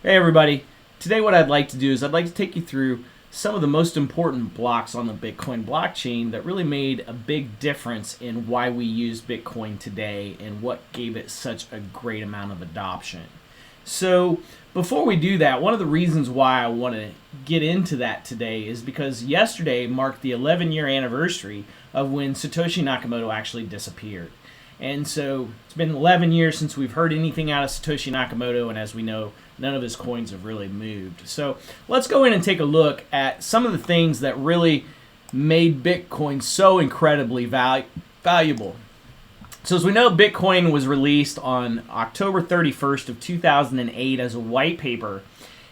Hey everybody, today what I'd like to do is I'd like to take you through some of the most important blocks on the Bitcoin blockchain that really made a big difference in why we use Bitcoin today and what gave it such a great amount of adoption. So before we do that, one of the reasons why I want to get into that today is because yesterday marked the 11-year anniversary of when Satoshi Nakamoto actually disappeared. And so it's been 11 years since we've heard anything out of Satoshi Nakamoto, and as we know, none of his coins have really moved. So let's go in and take a look at some of the things that really made Bitcoin so incredibly valuable. So as we know, Bitcoin was released on October 31st of 2008 as a white paper.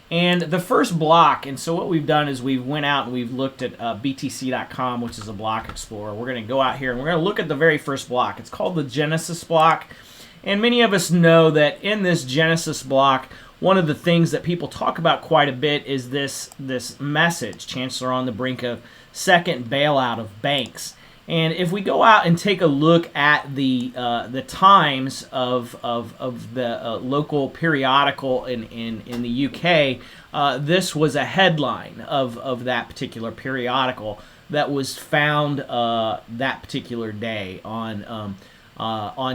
And the first block, and so what we've done is we've went out and we've looked at btc.com, which is a block explorer. We're going to go out here and we're going to look at the very first block. It's called the Genesis block. And many of us know that in this Genesis block, one of the things that people talk about quite a bit is this message, Chancellor on the brink of second bailout of banks. And if we go out and take a look at the times of the local periodical in the UK, this was a headline of that particular periodical that was found that particular day on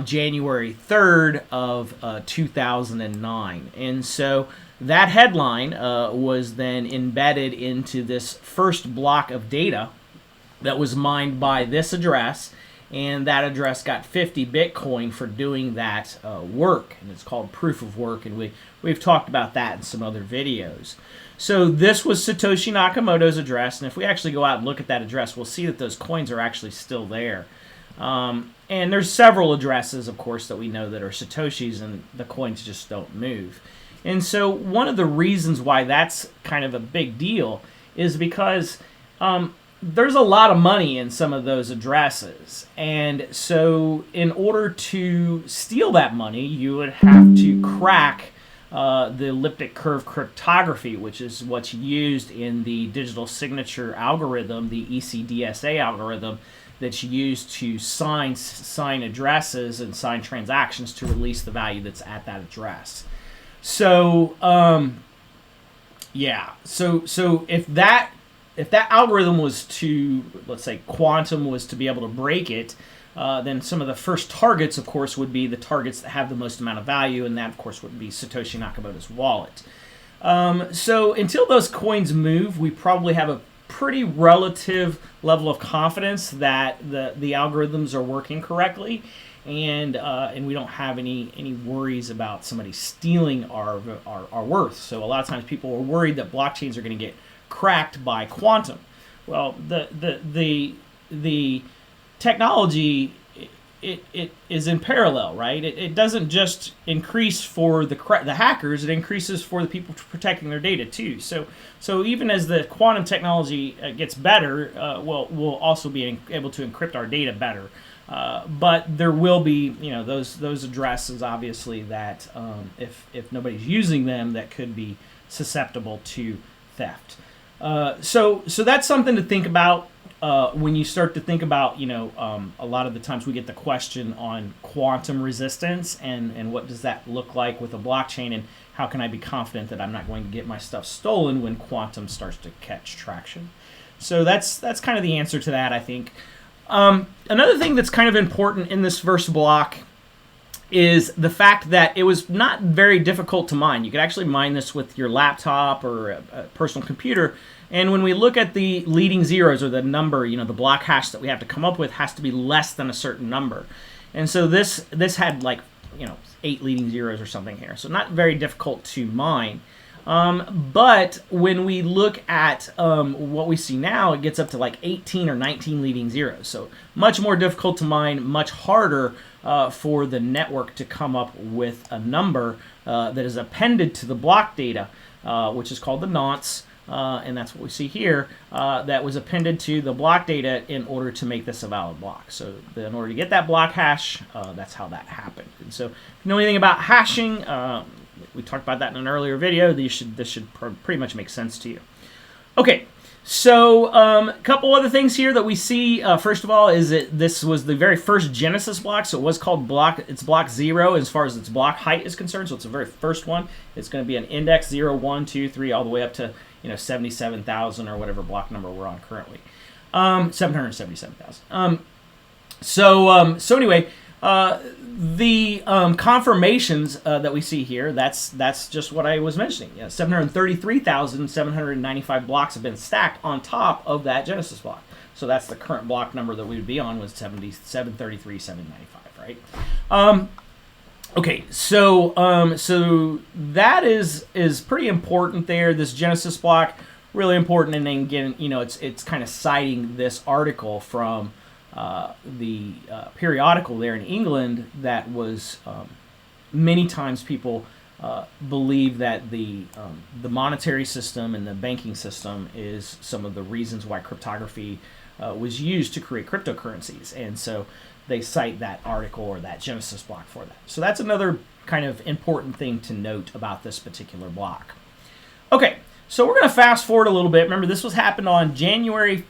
January 3rd of 2009. And so that headline was then embedded into this first block of data that was mined by this address, and that address got 50 Bitcoin for doing that work, and it's called proof of work, and we've talked about that in some other videos. So this was Satoshi Nakamoto's address, and if we actually go out and look at that address, we'll see that those coins are actually still there. And there's several addresses, of course, that we know that are Satoshis, and the coins just don't move. And so one of the reasons why that's kind of a big deal is because there's a lot of money in some of those addresses. And so in order to steal that money, you would have to crack the elliptic curve cryptography, which is what's used in the digital signature algorithm, the ECDSA algorithm, that's used to sign addresses and sign transactions to release the value that's at that address. So, yeah. So if that algorithm was to, let's say, quantum was to be able to break it, then some of the first targets, of course, would be the targets that have the most amount of value, and that, of course, would be Satoshi Nakamoto's wallet. So until those coins move, we probably have a pretty relative level of confidence that the algorithms are working correctly, and we don't have any worries about somebody stealing our worth. So a lot of times people are worried that blockchains are going to get cracked by quantum. Well, the technology it is in parallel, right? It doesn't just increase for the hackers; it increases for the people protecting their data too. So even as the quantum technology gets better, we'll also be able to encrypt our data better. But there will be, those addresses, obviously, that if nobody's using them, that could be susceptible to theft. So that's something to think about when you start to think about, a lot of the times we get the question on quantum resistance and what does that look like with a blockchain, and how can I be confident that I'm not going to get my stuff stolen when quantum starts to catch traction. So that's kind of the answer to that, I think. Another thing that's kind of important in this first block is the fact that it was not very difficult to mine. You could actually mine this with your laptop or a personal computer. And when we look at the leading zeros, or the number, the block hash that we have to come up with has to be less than a certain number. And so this had 8 leading zeros or something here. So not very difficult to mine. But when we look at what we see now, it gets up to 18 or 19 leading zeros. So much more difficult to mine, much harder for the network to come up with a number that is appended to the block data, which is called the nonce. And that's what we see here, that was appended to the block data in order to make this a valid block. So in order to get that block hash, that's how that happened. And so if you know anything about hashing, we talked about that in an earlier video, this should pretty much make sense to you. Okay, So a couple other things here that we see. First of all, is that this was the very first Genesis block, so it was called block. It's block 0 as far as its block height is concerned. So it's the very first one. It's going to be an index 0, 1, 2, 3, all the way up to 77,000 or whatever block number we're on currently. 777,000. So anyway, the confirmations that we see here, that's just what I was mentioning. 733,795 blocks have been stacked on top of that Genesis block. So that's the current block number that we would be on, was 733,795, right? Okay, so that is pretty important there. This Genesis block, really important, and then again, it's kind of citing this article from the periodical there in England that was many times people believe that the monetary system and the banking system is some of the reasons why cryptography was used to create cryptocurrencies, and so they cite that article or that Genesis block for that. So that's another kind of important thing to note about this particular block. Okay, so we're going to fast forward a little bit. Remember, this happened on January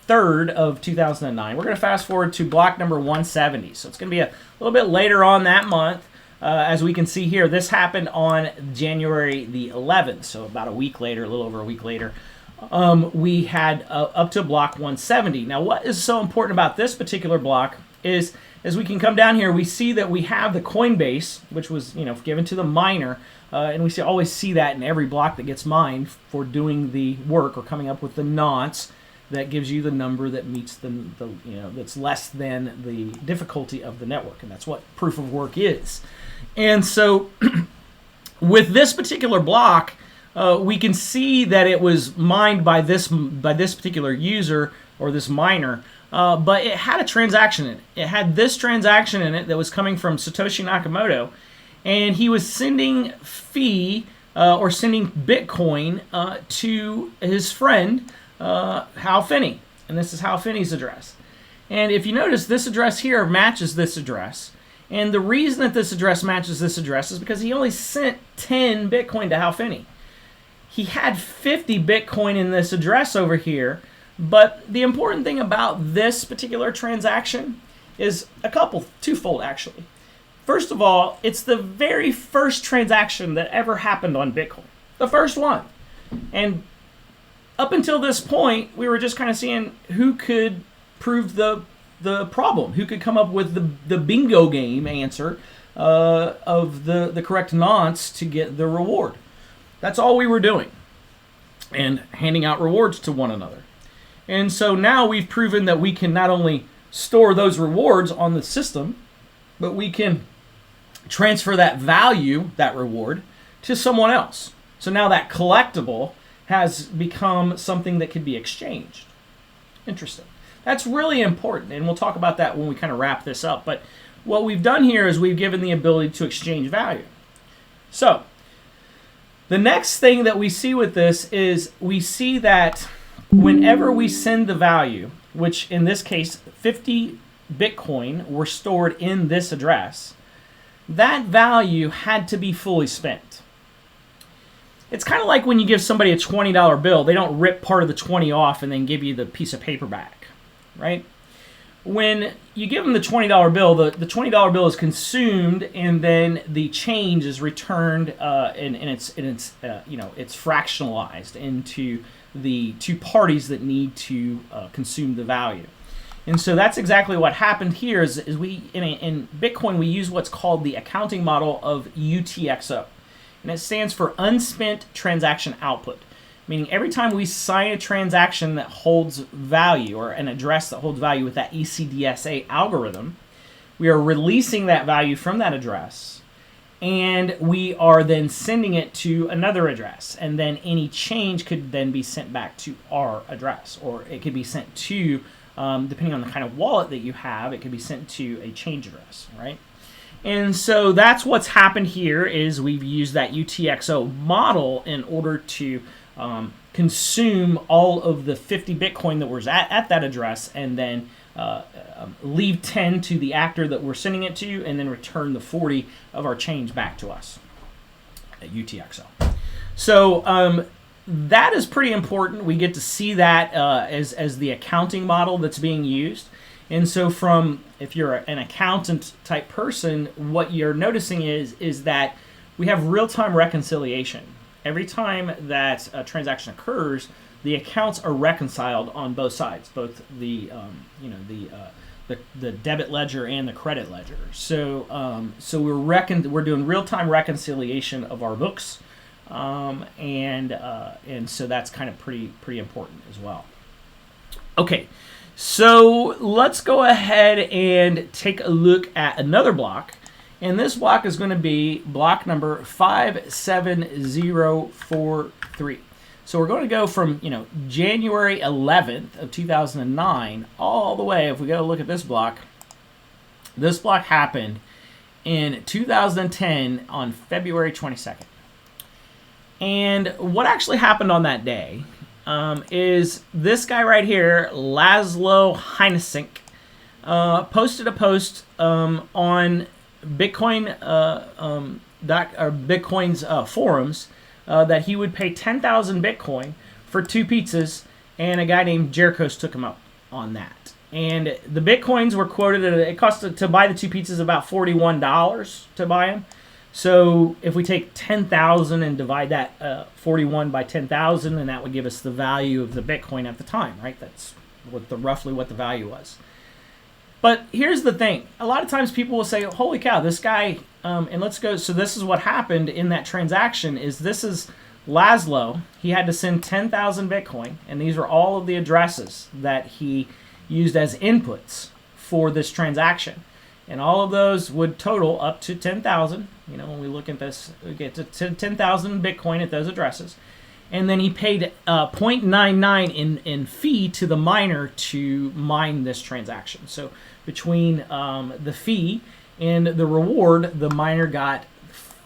3rd of 2009. We're going to fast forward to block number 170. So it's going to be a little bit later on that month. As we can see here, this happened on January the 11th. So about a week later, a little over a week later, we had up to block 170. Now, what is so important about this particular block is, as we can come down here, we see that we have the Coinbase, which was given to the miner, and we always see that in every block that gets mined for doing the work or coming up with the nonce that gives you the number that meets that's less than the difficulty of the network, and that's what proof of work is. And so with this particular block, we can see that it was mined by this particular user or this miner, but it had a transaction in it. It had this transaction in it that was coming from Satoshi Nakamoto, and he was sending fee or sending Bitcoin to his friend Hal Finny, and this is Hal Finny's address. And if you notice, this address here matches this address, and the reason that this address matches this address is because he only sent 10 Bitcoin to Hal Finny. He had 50 Bitcoin in this address over here, but the important thing about this particular transaction is twofold actually. First of all, it's the very first transaction that ever happened on Bitcoin. The first one. And up until this point, we were just kind of seeing who could prove the problem, who could come up with the bingo game answer of the correct nonce to get the reward. That's all we were doing, and handing out rewards to one another. And so now we've proven that we can not only store those rewards on the system, but we can transfer that value, that reward, to someone else. So now that collectible has become something that could be exchanged. Interesting. That's really important, and we'll talk about that when we kind of wrap this up. But what we've done here is we've given the ability to exchange value. So the next thing that we see with this is we see that whenever we send the value, which in this case 50 Bitcoin were stored in this address, that value had to be fully spent. It's kind of like when you give somebody a $20 bill, they don't rip part of the 20 off and then give you the piece of paper back, right? When you give them the $20 bill, the $20 bill is consumed, and then the change is returned, and it's fractionalized into the two parties that need to consume the value. And so that's exactly what happened here. Is we in Bitcoin we use what's called the accounting model of UTXO, and it stands for unspent transaction output. Meaning every time we sign a transaction that holds value, or an address that holds value with that ECDSA algorithm, we are releasing that value from that address, and we are then sending it to another address, and then any change could then be sent back to our address, or it could be sent to, depending on the kind of wallet that you have, it could be sent to a change address, right? And so that's what's happened here, is we've used that UTXO model in order to consume all of the 50 Bitcoin that was at that address, and then leave 10 to the actor that we're sending it to, and then return the 40 of our change back to us at UTXO. So that is pretty important. We get to see that as the accounting model that's being used. And so if you're an accountant type person, what you're noticing is that we have real-time reconciliation. Every time that a transaction occurs, the accounts are reconciled on both sides, both the debit ledger and the credit ledger. So we're doing real-time reconciliation of our books, and so that's kind of pretty important as well. Okay, so let's go ahead and take a look at another block. And this block is going to be block number 57043. So we're going to go from January 11th of 2009 all the way. If we go to look at this block happened in 2010 on February 22nd. And what actually happened on that day is this guy right here, Laszlo Heinasink, posted a post on Bitcoin's forums that he would pay 10,000 Bitcoin for 2 pizzas, and a guy named Jerichos took him up on that. And the Bitcoins were quoted at it cost to buy the 2 pizzas about $41 to buy them. So if we take 10,000 and divide that 41 by 10,000, then that would give us the value of the Bitcoin at the time, right? That's roughly what the value was. But here's the thing. A lot of times people will say, holy cow, this guy, and let's go. So this is what happened in that transaction this is Laszlo. He had to send 10,000 Bitcoin, and these are all of the addresses that he used as inputs for this transaction. And all of those would total up to 10,000. When we look at this, we get to 10,000 Bitcoin at those addresses. And then he paid 0.99 in fee to the miner to mine this transaction. So between the fee and the reward, the miner got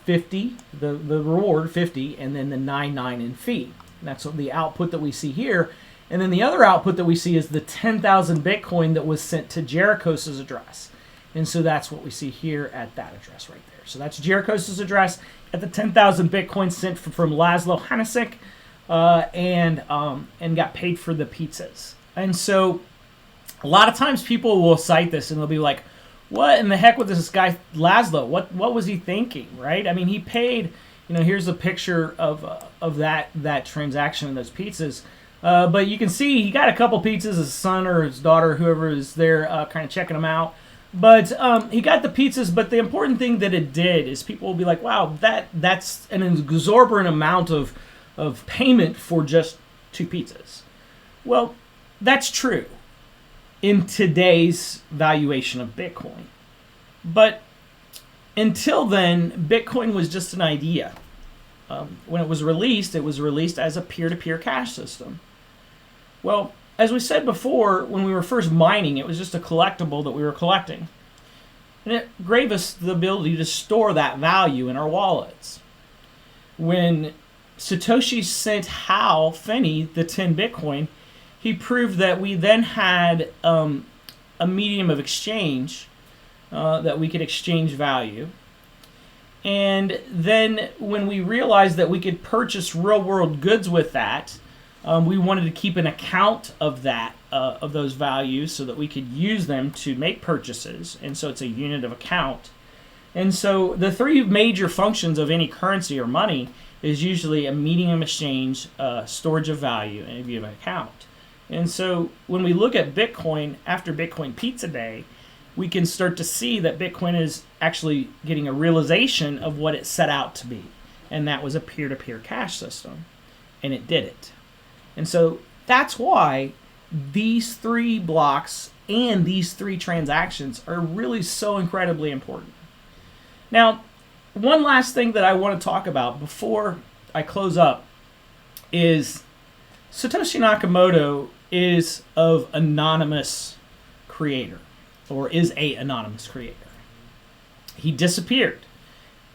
50, the reward 50, and then the 99 in fee. And that's the output that we see here. And then the other output that we see is the 10,000 Bitcoin that was sent to Jerichos' address. And so that's what we see here at that address right there. So that's Jerichos' address at the 10,000 Bitcoin sent from Laszlo Heinasink, and got paid for the pizzas. And so a lot of times people will cite this and they'll be like, what in the heck was this guy Laszlo? What was he thinking, right? I mean, he paid, here's a picture of that transaction and those pizzas. But you can see he got a couple pizzas, his son or his daughter, whoever is there kind of checking them out. But he got the pizzas, but the important thing that it did is people will be like, wow, that's an exorbitant amount of payment for just 2 pizzas. Well, that's true in today's valuation of Bitcoin. But until then, Bitcoin was just an idea. When it was released as a peer-to-peer cash system. Well, as we said before, when we were first mining, it was just a collectible that we were collecting. And it gave us the ability to store that value in our wallets. When Satoshi sent Finny the 10 Bitcoin, he proved that we then had a medium of exchange that we could exchange value. And then when we realized that we could purchase real-world goods with that, we wanted to keep an account of those values so that we could use them to make purchases. And so it's a unit of account. And so the 3 major functions of any currency or money is usually a medium of exchange, storage of value, and a view of an account. And so when we look at Bitcoin after Bitcoin Pizza Day, we can start to see that Bitcoin is actually getting a realization of what it set out to be. And that was a peer-to-peer cash system. And it did it. And so that's why these 3 blocks and these 3 transactions are really so incredibly important. Now, one last thing that I want to talk about before I close up is Satoshi Nakamoto is of anonymous creator, or is a anonymous creator. He disappeared.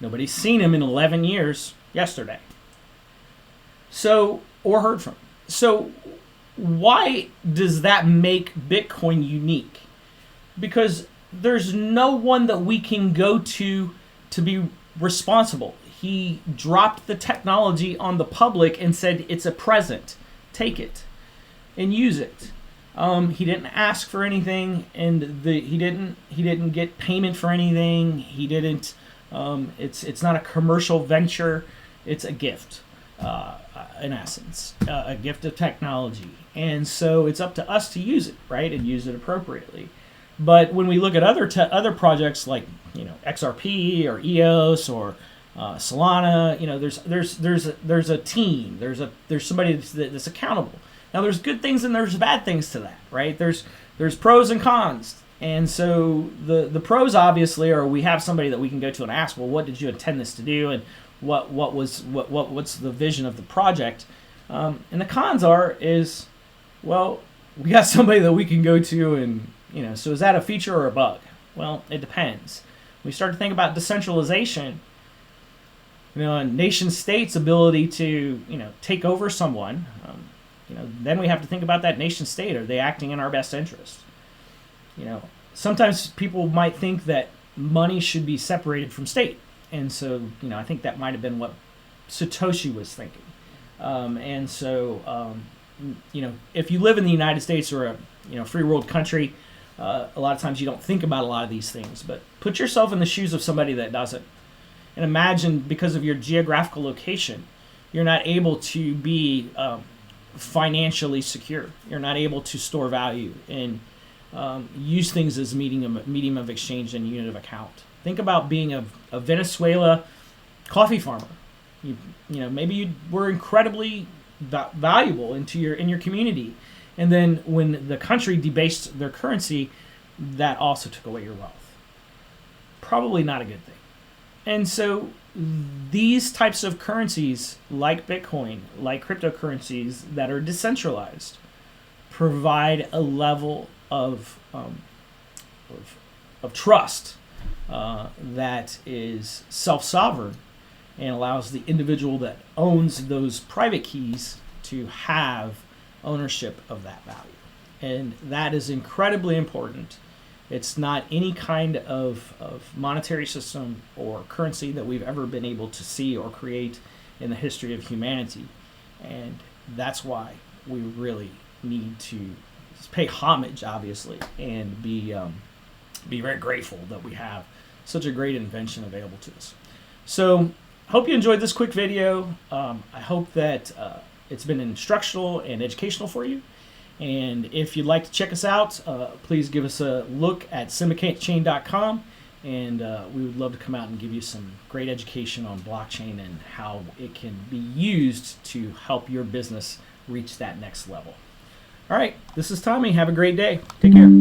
Nobody's seen him in 11 years yesterday. So, or heard from him. So why does that make Bitcoin unique? Because there's no one that we can go to be responsible. he dropped the technology on the public and said, it's a present, take it and use it. He didn't ask for anything, and he didn't get payment for anything. He didn't. It's not a commercial venture. It's a gift, in essence, a gift of technology. And so it's up to us to use it, right, and use it appropriately. But when we look at other projects like XRP or EOS or Solana, there's a team. There's somebody that's accountable. Now, there's good things and there's bad things to that, right? There's pros and cons. And so the pros obviously are we have somebody that we can go to and ask, well, what did you intend this to do, and what's the vision of the project? And the cons is, well, we got somebody that we can go to and, so is that a feature or a bug? Well, it depends. We start to think about decentralization, a nation state's ability to, take over someone. Then we have to think about that nation state. Are they acting in our best interest? Sometimes people might think that money should be separated from state. And so, I think that might have been what Satoshi was thinking. If you live in the United States or a free world country, a lot of times you don't think about a lot of these things. But put yourself in the shoes of somebody that doesn't. And imagine, because of your geographical location, you're not able to be financially secure. You're not able to store value and use things as medium of exchange and unit of account. Think about being a Venezuela coffee farmer. Maybe you were incredibly valuable in your community, and then when the country debased their currency, that also took away your wealth. Probably not a good thing. And so these types of currencies, like Bitcoin, like cryptocurrencies that are decentralized, provide a level of trust that is self-sovereign and allows the individual that owns those private keys to have ownership of that value. And that is incredibly important. It's not any kind of monetary system or currency that we've ever been able to see or create in the history of humanity. And that's why we really need to pay homage, obviously, and be very grateful that we have such a great invention available to us. So, hope you enjoyed this quick video. I hope that it's been instructional and educational for you. And if you'd like to check us out, please give us a look at syndicatchain.com, and we would love to come out and give you some great education on blockchain and how it can be used to help your business reach that next level. All right, this is Tommy. Have a great day. Take care.